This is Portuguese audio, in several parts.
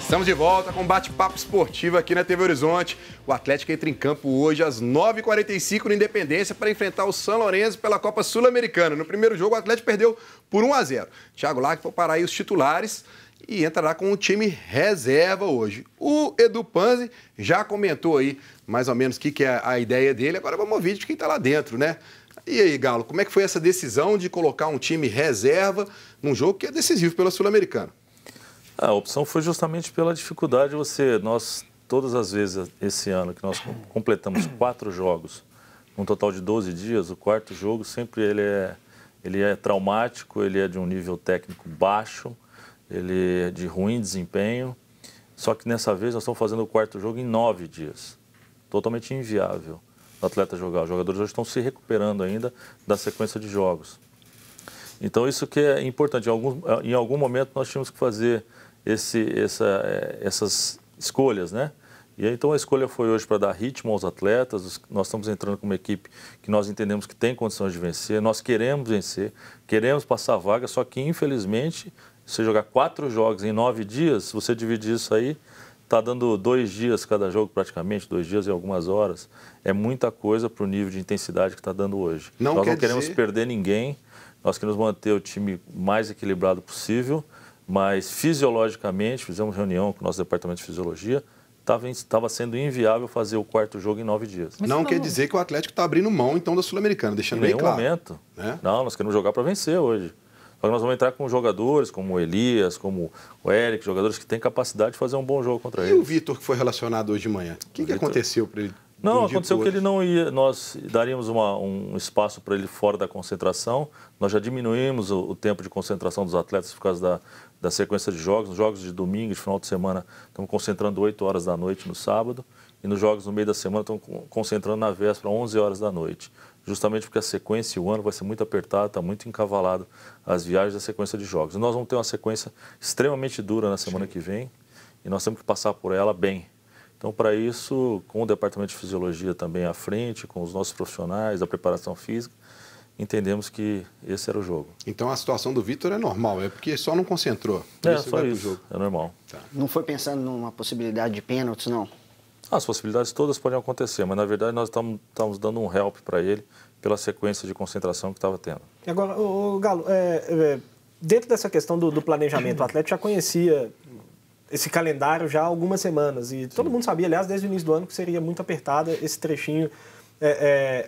Estamos de volta com um bate-papo esportivo aqui na TV Horizonte. O Atlético entra em campo hoje às 9h45 no Independência para enfrentar o São Lourenço pela Copa Sul-Americana. No primeiro jogo, o Atlético perdeu por 1-0. Thiago Lac foi parar aí os titulares e entrará com o time reserva hoje. O Edu Panzi já comentou aí mais ou menos o que é a ideia dele. Agora vamos ouvir de quem está lá dentro, né? E aí, Galo, como é que foi essa decisão de colocar um time reserva num jogo que é decisivo pela Sul-Americana? A opção foi justamente pela dificuldade. Nós, todas as vezes esse ano que nós completamos 4 jogos, num total de 12 dias, o quarto jogo sempre ele é traumático, ele é de um nível técnico baixo, ele é de ruim desempenho. Só que nessa vez nós estamos fazendo o quarto jogo em 9 dias. Totalmente inviável o atleta jogar. Os jogadores hoje estão se recuperando ainda da sequência de jogos. Então isso que é importante. Em algum momento nós tínhamos que fazer essas escolhas, né? E aí, então a escolha foi hoje para dar ritmo aos atletas. Nós estamos entrando com uma equipe que nós entendemos que tem condições de vencer. Nós queremos vencer, queremos passar a vaga, só que infelizmente, se você jogar 4 jogos em 9 dias, se você dividir isso aí, está dando 2 dias cada jogo praticamente, 2 dias e algumas horas. É muita coisa para o nível de intensidade que está dando hoje. Nós não queremos perder ninguém, nós queremos manter o time mais equilibrado possível, mas fisiologicamente, fizemos reunião com o nosso departamento de fisiologia, estava sendo inviável fazer o quarto jogo em 9 dias. Mas não quer dizer que o Atlético está abrindo mão, então, da Sul-Americana, deixando bem claro. Em nenhum momento. Né? Não, nós queremos jogar para vencer hoje. Só que nós vamos entrar com jogadores como o Elias, como o Eric, jogadores que têm capacidade de fazer um bom jogo contra eles. E o Vitor, que foi relacionado hoje de manhã? O que aconteceu para ele? Não, aconteceu que ele não ia, nós daríamos um espaço para ele fora da concentração. Nós já diminuímos o tempo de concentração dos atletas por causa da sequência de jogos. Nos jogos de domingo, de final de semana, estamos concentrando 8 horas da noite no sábado. E nos jogos no meio da semana, estamos concentrando na véspera, 11 horas da noite. Justamente porque a sequência e o ano vai ser muito apertado, está muito encavalado as viagens da sequência de jogos. E nós vamos ter uma sequência extremamente dura na semana que vem e nós temos que passar por ela bem. Então, para isso, com o Departamento de Fisiologia também à frente, com os nossos profissionais da preparação física, entendemos que esse era o jogo. Então, a situação do Vitor é normal, é porque só não concentrou. Só isso, é normal. Tá. Não foi pensando numa possibilidade de pênaltis, não? As possibilidades todas podem acontecer, mas na verdade nós estamos dando um help para ele pela sequência de concentração que estava tendo. Agora, Galo, dentro dessa questão do planejamento, o Atlético já conhecia esse calendário já há algumas semanas e todo mundo sabia, aliás, desde o início do ano, que seria muito apertada esse trechinho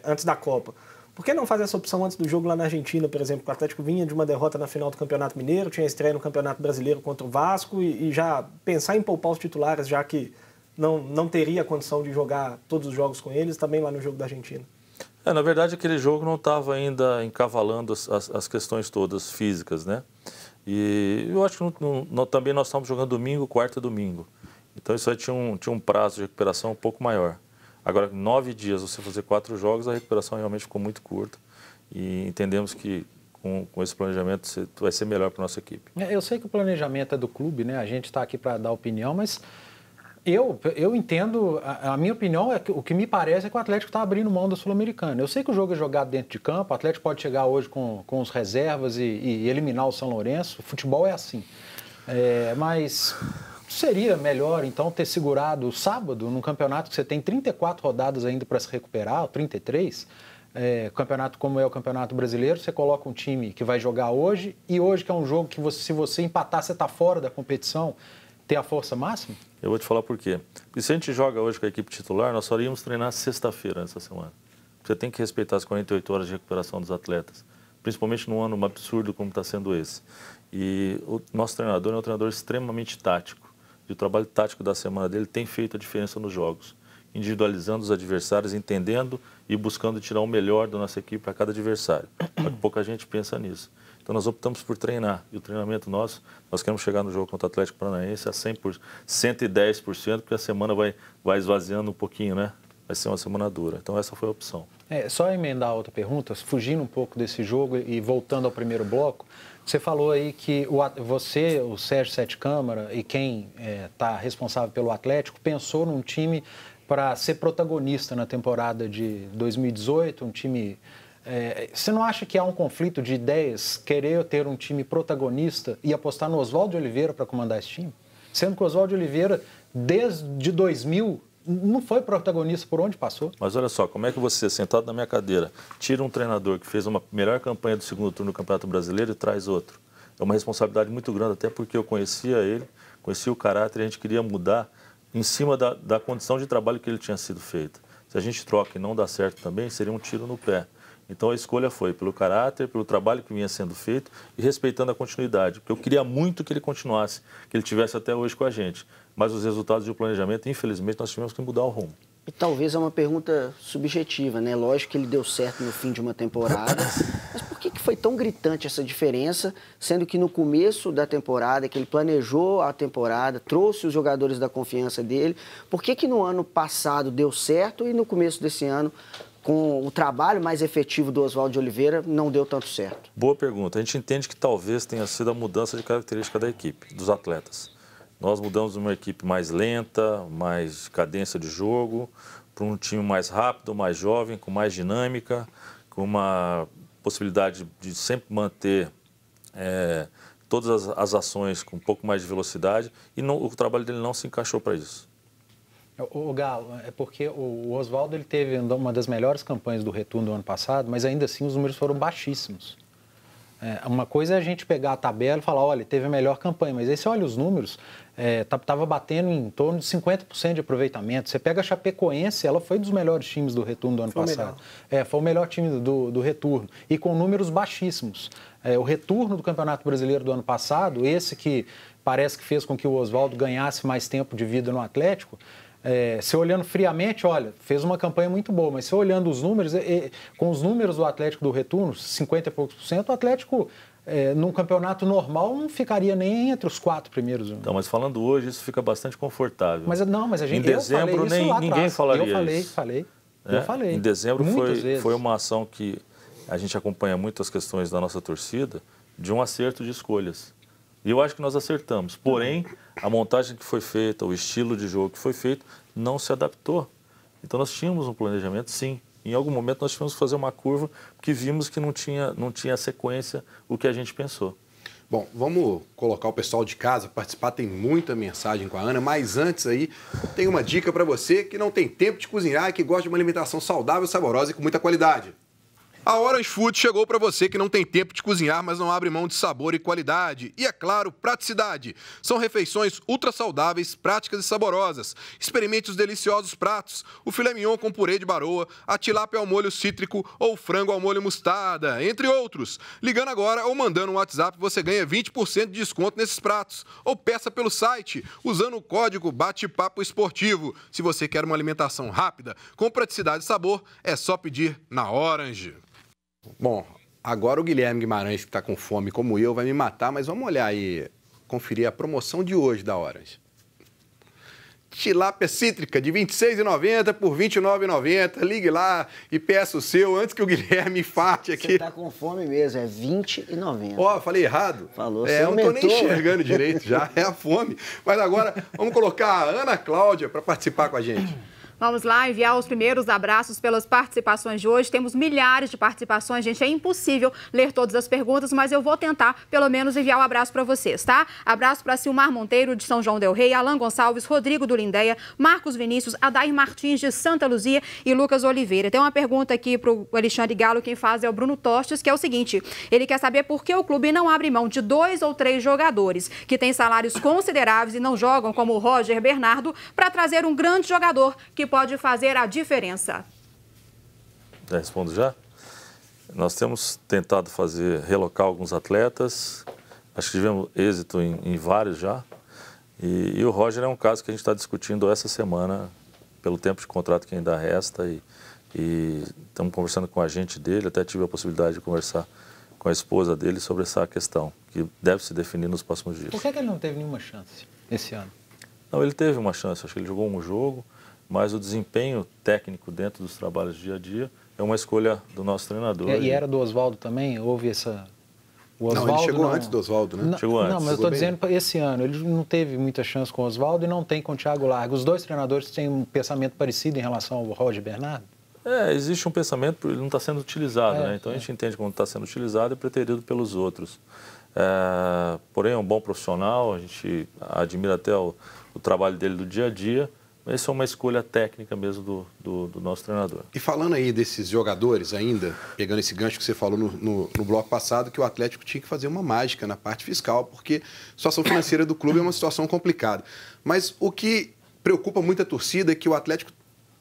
antes da Copa. Por que não fazer essa opção antes do jogo lá na Argentina, por exemplo? O Atlético vinha de uma derrota na final do Campeonato Mineiro, tinha estreia no Campeonato Brasileiro contra o Vasco e já pensar em poupar os titulares, já que não teria a condição de jogar todos os jogos com eles, também lá no jogo da Argentina. Na verdade, aquele jogo não estava ainda encavalando as questões todas físicas, né? E eu acho que também nós estávamos jogando domingo, quarta e domingo. Então isso aí tinha um prazo de recuperação um pouco maior. Agora, em 9 dias, você fazer 4 jogos, a recuperação realmente ficou muito curta. E entendemos que com esse planejamento vai ser melhor para a nossa equipe. Eu sei que o planejamento é do clube, né? A gente está aqui para dar opinião, mas eu entendo, a minha opinião é que o que me parece é que o Atlético está abrindo mão da Sul-Americana. Eu sei que o jogo é jogado dentro de campo, o Atlético pode chegar hoje com os reservas e eliminar o São Lourenço, o futebol é assim. Mas seria melhor, então, ter segurado o sábado, num campeonato que você tem 34 rodadas ainda para se recuperar, ou 33, campeonato como é o Campeonato Brasileiro, você coloca um time que vai jogar hoje, e hoje que é um jogo que se você empatar, você está fora da competição, ter a força máxima? Eu vou te falar por quê. Porque se a gente joga hoje com a equipe titular, nós só iríamos treinar sexta-feira nessa semana. Você tem que respeitar as 48 horas de recuperação dos atletas, principalmente num ano absurdo como está sendo esse. E o nosso treinador é um treinador extremamente tático. E o trabalho tático da semana dele tem feito a diferença nos jogos, individualizando os adversários, entendendo e buscando tirar o melhor da nossa equipe para cada adversário. Só que pouca gente pensa nisso. Então nós optamos por treinar. E o treinamento nosso, nós queremos chegar no jogo contra o Atlético Paranaense a 100%, 110%, porque a semana vai esvaziando um pouquinho, né? Vai ser uma semana dura. Então essa foi a opção. Só emendar outra pergunta, fugindo um pouco desse jogo e voltando ao primeiro bloco, você falou aí que você, o Sérgio Sete Câmara e quem está responsável pelo Atlético, pensou num time para ser protagonista na temporada de 2018, um time... você não acha que há um conflito de ideias, querer ter um time protagonista e apostar no Oswaldo de Oliveira para comandar esse time? Sendo que o Oswaldo de Oliveira, desde 2000, não foi protagonista por onde passou. Mas olha só, como é que você, sentado na minha cadeira, tira um treinador que fez uma melhor campanha do segundo turno do Campeonato Brasileiro e traz outro? É uma responsabilidade muito grande, até porque eu conhecia ele, conhecia o caráter e a gente queria mudar em cima da condição de trabalho que ele tinha sido feito. Se a gente troca e não dá certo também, seria um tiro no pé. Então a escolha foi pelo caráter, pelo trabalho que vinha sendo feito e respeitando a continuidade. Porque eu queria muito que ele continuasse, que ele estivesse até hoje com a gente. Mas os resultados do planejamento, infelizmente, nós tivemos que mudar o rumo. E talvez é uma pergunta subjetiva, né? Lógico que ele deu certo no fim de uma temporada, mas por que foi tão gritante essa diferença, sendo que no começo da temporada, que ele planejou a temporada, trouxe os jogadores da confiança dele, por que no ano passado deu certo e no começo desse ano, com o trabalho mais efetivo do Oswaldo de Oliveira, não deu tanto certo? Boa pergunta. A gente entende que talvez tenha sido a mudança de característica da equipe, dos atletas. Nós mudamos de uma equipe mais lenta, mais cadência de jogo, para um time mais rápido, mais jovem, com mais dinâmica, com uma possibilidade de sempre manter todas as ações com um pouco mais de velocidade e o trabalho dele não se encaixou para isso. O Galo, é porque o Oswaldo ele teve uma das melhores campanhas do retorno do ano passado, mas ainda assim os números foram baixíssimos. Uma coisa é a gente pegar a tabela e falar, olha, teve a melhor campanha, mas aí você olha os números, estava batendo em torno de 50% de aproveitamento. Você pega a Chapecoense, ela foi dos melhores times do retorno do ano passado. Foi o melhor time do retorno, e com números baixíssimos. O retorno do Campeonato Brasileiro do ano passado, esse que parece que fez com que o Oswaldo ganhasse mais tempo de vida no Atlético, se olhando friamente, olha, fez uma campanha muito boa, mas se olhando os números, com os números do Atlético do retorno, 50 e poucos por cento, o Atlético, num campeonato normal, não ficaria nem entre os 4 primeiros. Então, mas falando hoje, isso fica bastante confortável. Mas a gente, em dezembro, ninguém falaria isso. Eu falei. Em dezembro foi uma ação que a gente acompanha muito as questões da nossa torcida, de um acerto de escolhas. E eu acho que nós acertamos. Porém, a montagem que foi feita, o estilo de jogo que foi feito, não se adaptou. Então, nós tínhamos um planejamento, sim. Em algum momento, nós tivemos que fazer uma curva, porque vimos que não tinha sequência o que a gente pensou. Bom, vamos colocar o pessoal de casa participar, tem muita mensagem com a Ana, mas antes aí, tem uma dica para você que não tem tempo de cozinhar e que gosta de uma alimentação saudável, saborosa e com muita qualidade. A Orange Food chegou para você que não tem tempo de cozinhar, mas não abre mão de sabor e qualidade. E, é claro, praticidade. São refeições ultra saudáveis, práticas e saborosas. Experimente os deliciosos pratos. O filé mignon com purê de baroa, a tilápia ao molho cítrico ou o frango ao molho mostarda, entre outros. Ligando agora ou mandando um WhatsApp, você ganha 20% de desconto nesses pratos. Ou peça pelo site, usando o código Bate-Papo Esportivo. Se você quer uma alimentação rápida, com praticidade e sabor, é só pedir na Orange. Bom, agora o Guilherme Guimarães, que está com fome como eu, vai me matar, mas vamos olhar aí, conferir a promoção de hoje da Orange. Tilápia cítrica de R$ 26,90 por R$ 29,90. Ligue lá e peça o seu antes que o Guilherme infarte aqui. Você tá com fome mesmo, é R$ 20,90. Ó, falei errado? Falou, eu não tô nem enxergando direito já, é a fome. Mas agora vamos colocar a Ana Cláudia para participar com a gente. Vamos lá enviar os primeiros abraços pelas participações de hoje. Temos milhares de participações, gente. É impossível ler todas as perguntas, mas eu vou tentar, pelo menos, enviar um abraço para vocês, tá? Abraço para Silmar Monteiro, de São João del Rei, Alan Gonçalves, Rodrigo do Lindéia, Marcos Vinícius, Adair Martins, de Santa Luzia e Lucas Oliveira. Tem uma pergunta aqui para o Alexandre Galo, quem faz é o Bruno Tostes, que é o seguinte: ele quer saber por que o clube não abre mão de 2 ou 3 jogadores que têm salários consideráveis e não jogam, como o Roger Bernardo, para trazer um grande jogador que pode fazer a diferença. Já respondo já? Nós temos tentado relocar alguns atletas, acho que tivemos êxito em vários já, e o Roger é um caso que a gente está discutindo essa semana, pelo tempo de contrato que ainda resta, e estamos conversando com o agente dele, até tive a possibilidade de conversar com a esposa dele sobre essa questão, que deve se definir nos próximos dias. Por que ele não teve nenhuma chance esse ano? Não, ele teve uma chance, acho que ele jogou um jogo, mas o desempenho técnico dentro dos trabalhos do dia a dia é uma escolha do nosso treinador. E era do Oswaldo também? Houve essa... O Oswaldo ele chegou antes do Oswaldo, né? Não, chegou antes. Não, mas eu estou dizendo esse ano. Ele não teve muita chance com o Oswaldo e não tem com o Thiago Largo. Os dois treinadores têm um pensamento parecido em relação ao Roger Bernardo? Existe um pensamento, ele não está sendo utilizado, né? Então a gente entende quando está sendo utilizado e preterido pelos outros. porém é um bom profissional, a gente admira até o trabalho dele do dia a dia. Essa é uma escolha técnica mesmo do nosso treinador. E falando aí desses jogadores ainda, pegando esse gancho que você falou no bloco passado, que o Atlético tinha que fazer uma mágica na parte fiscal, porque a situação financeira do clube é uma situação complicada. Mas o que preocupa muito a torcida é que o Atlético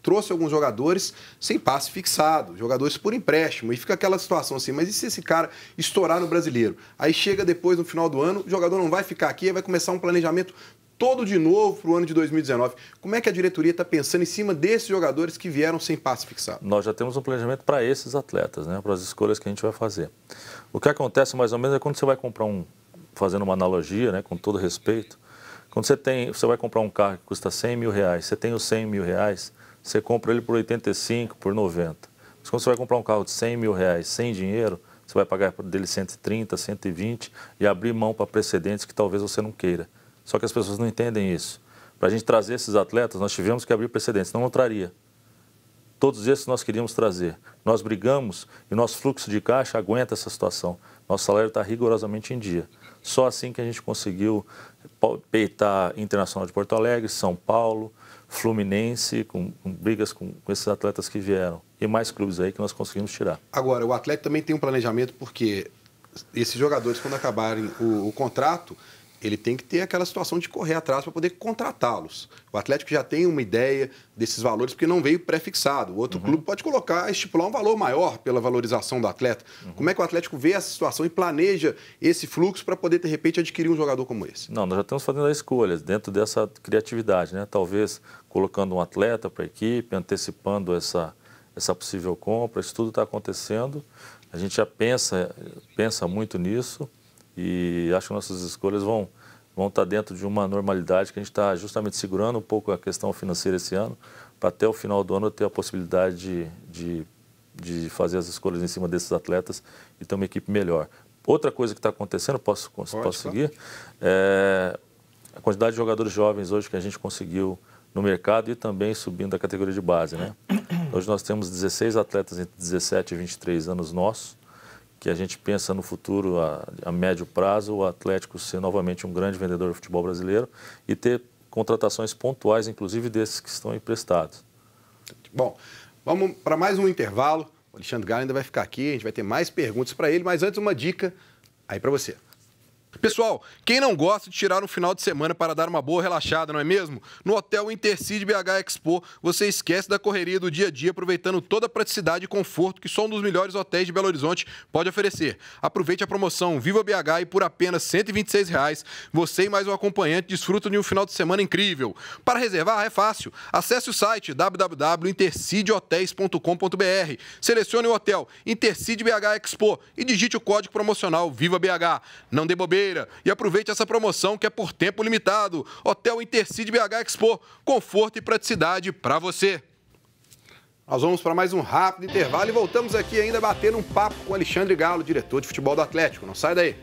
trouxe alguns jogadores sem passe fixado, jogadores por empréstimo, e fica aquela situação assim, mas e se esse cara estourar no Brasileiro? Aí chega depois, no final do ano, o jogador não vai ficar aqui, aí vai começar um planejamento todo de novo para o ano de 2019. Como é que a diretoria está pensando em cima desses jogadores que vieram sem passe fixado? Nós já temos um planejamento para esses atletas, né, para as escolhas que a gente vai fazer. O que acontece mais ou menos é quando você vai comprar fazendo uma analogia, né, com todo respeito, quando você vai comprar um carro que custa 100 mil reais, você tem os 100 mil reais, você compra ele por 85, por 90. Mas quando você vai comprar um carro de 100 mil reais sem dinheiro, você vai pagar dele 130, 120 e abrir mão para precedentes que talvez você não queira. Só que as pessoas não entendem isso. Para a gente trazer esses atletas, nós tivemos que abrir precedentes, senão não traria. Todos esses nós queríamos trazer. Nós brigamos e o nosso fluxo de caixa aguenta essa situação. Nosso salário está rigorosamente em dia. Só assim que a gente conseguiu peitar Internacional de Porto Alegre, São Paulo, Fluminense, com brigas com esses atletas que vieram. E mais clubes aí que nós conseguimos tirar. Agora, o Atlético também tem um planejamento, porque esses jogadores, quando acabarem o contrato, ele tem que ter aquela situação de correr atrás para poder contratá-los. O Atlético já tem uma ideia desses valores, porque não veio pré-fixado. O outro clube pode estipular um valor maior pela valorização do atleta. Como é que o Atlético vê essa situação e planeja esse fluxo para poder, de repente, adquirir um jogador como esse? Não, nós já estamos fazendo as escolhas dentro dessa criatividade, né? Talvez colocando um atleta para a equipe, antecipando essa possível compra. Isso tudo está acontecendo. A gente já pensa muito nisso. E acho que nossas escolhas vão estar dentro de uma normalidade que a gente está justamente segurando um pouco a questão financeira esse ano, para até o final do ano ter a possibilidade de fazer as escolhas em cima desses atletas e ter uma equipe melhor. Outra coisa que está acontecendo, posso seguir, é a quantidade de jogadores jovens hoje que a gente conseguiu no mercado e também subindo a categoria de base, né? Hoje nós temos 16 atletas entre 17 e 23 anos nossos, que a gente pensa no futuro, a médio prazo, o Atlético ser novamente um grande vendedor de futebol brasileiro e ter contratações pontuais, inclusive desses que estão emprestados. Bom, vamos para mais um intervalo. O Alexandre Galo ainda vai ficar aqui, a gente vai ter mais perguntas para ele, mas antes uma dica aí para você. Pessoal, quem não gosta de tirar um final de semana para dar uma boa relaxada, não é mesmo? No Hotel Intercity BH Expo, você esquece da correria do dia a dia, aproveitando toda a praticidade e conforto que só um dos melhores hotéis de Belo Horizonte pode oferecer. Aproveite a promoção Viva BH e por apenas R$ 126, você e mais um acompanhante desfrutam de um final de semana incrível. Para reservar é fácil. Acesse o site www.intercityhotels.com.br, selecione o hotel Intercity BH Expo e digite o código promocional Viva BH. Não dê bobeira e aproveite essa promoção que é por tempo limitado. Hotel Intercity BH Expo, conforto e praticidade para você. Nós vamos para mais um rápido intervalo e voltamos aqui ainda batendo um papo com Alexandre Galo, diretor de futebol do Atlético. Não sai daí.